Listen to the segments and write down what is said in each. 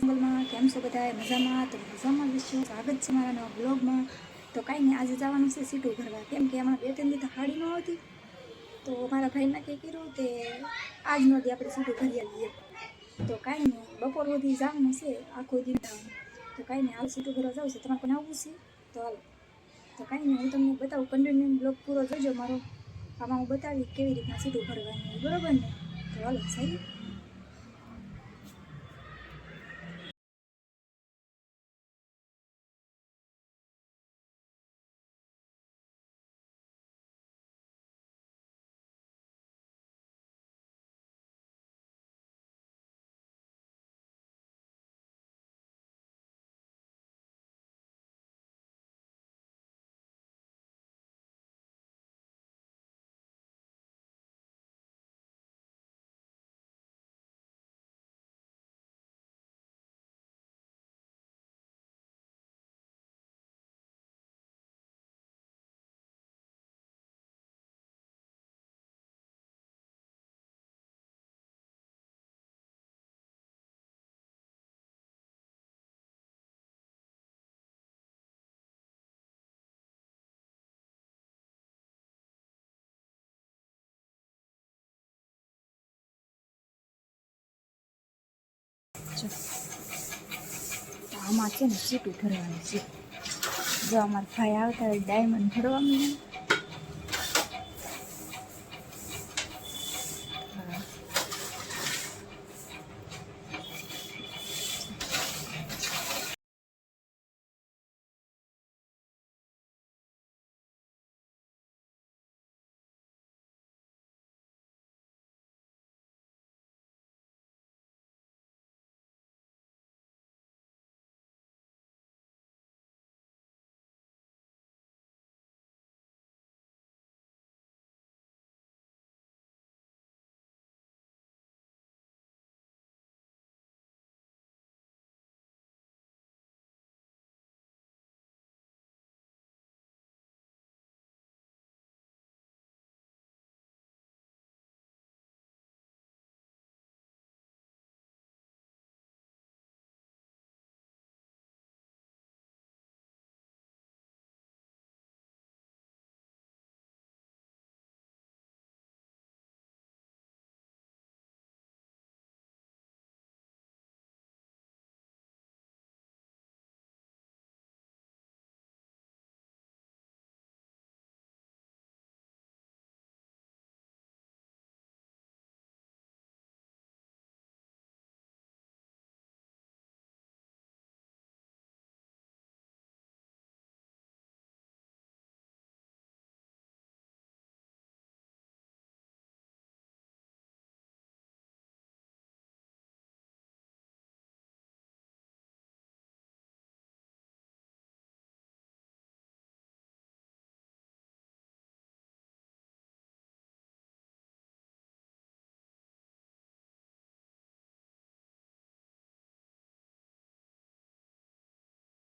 જંગલમાં કેમ છો બધા મજામાં? તો મજામાં જ છું. સ્વાગત છે મારા નવા બ્લોગમાં. તો કાંઈ નહીં, આજે જવાનું છે સીટું ભરવા, કેમ કે હમણાં 2-3 દી તો હાડી ન આવતી. તો મારા ભાઈ નક્કી કર્યું તે આજ નથી આપણે સીટું ભરી આવીએ. તો કાંઈ નહીં, બપોર સુધી જવાનું છે, આખો દિન જવાનું. તો કાંઈ નહીં, હાલ સીટું ભરવા જવું છે. તમારે પણ આવવું છે તો હાલો. તો કાંઈ નહીં, હું તમને બતાવું, કન્ટિન્યુ બ્લોગ પૂરો જોજો મારો. આમાં હું બતાવી કેવી રીતના સીટું ભરવાની, બરોબર ને? તો હાલો સાહેબ. આમાં છે ને સીટું ભરવાની છે. જો અમારા ભાઈ આવતા ડાયમંડ ભરવાનું.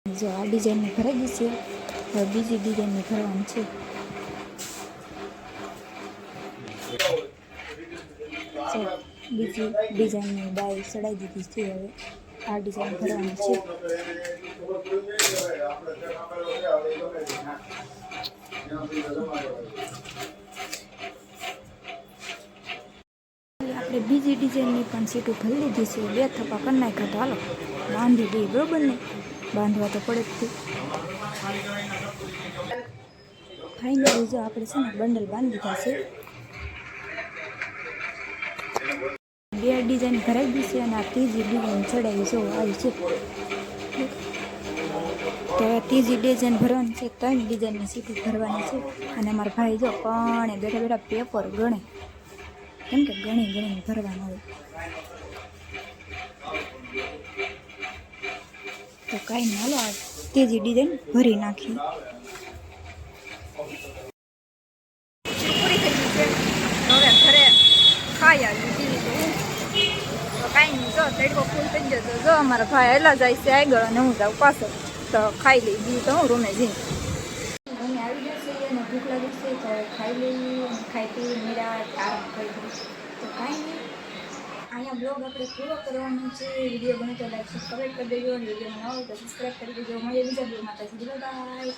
જો આ ડિઝાઇનની ભરાઈ ગઈ છે, હવે બીજી ડિઝાઇનની ભરવાની છે. બીજી ડિઝાઇનની ડાય ચડાવી દીધી છે. હવે આ ડિઝાઇન ભરવાની છે. આપણે બીજી ડિઝાઇનની પણ સીટું ભરી લીધી છે. 2 થપ્પા કરી નાખ્યા. તો હાલો બાંધી દઈએ, બરોબર ને? બાંધવા તો પડે જ. ફાઇનલી જો આપણે છે ને બંડલ બાંધી દીધા છે. 2 ડિઝાઇન ભરાઈ ગઈ છે અને આ ત્રીજી ડિઝાઇન ચડાવી જો આવી છે. તો ત્રીજી ડિઝાઇન ભરવાની છે. 3 ડિઝાઇનની સીટું ભરવાની છે. અને અમારા ભાઈ જો પણ બેઠા બેઠા પેપર ગણે, કેમ કે ગણી ભરવાનું હોય. તો કાંઈ નહીં, હાલો આ ત્રીજી ડિઝાઇન ભરી નાખી. પૂરી થઈ ગઈ છે. હવે ઘરે ખાઈ આવી દીધી. તો કાંઈ નહીં, જો તડકો ફૂલ થઈ ગયો. તો જો અમારા ભાઈ એલા જાય છે આગળ અને હું જાઉં પાછળ. તો ખાઈ લઈ બીજું તો હું રૂમે જઈને રૂમે આવી જશે અને ભૂખ લાગી છે. તો હવે ખાઈ લઈએ અને ખાઈ પી નિરાશ આરામ કરી દઉં. તો કાંઈ નહીં, અહીંયા બ્લોગ આપણે પૂરો કરવાનો છે. વિડીયો ગમે તો લાઈક સબસ્ક્રાઈબ કરી દેજો અને વિડીયોમાં ન હોય તો સબસ્ક્રાઈબ કરી દેજો. મળીએ બીજા બ્લોગમાં. ત્યાં સુધી બાય.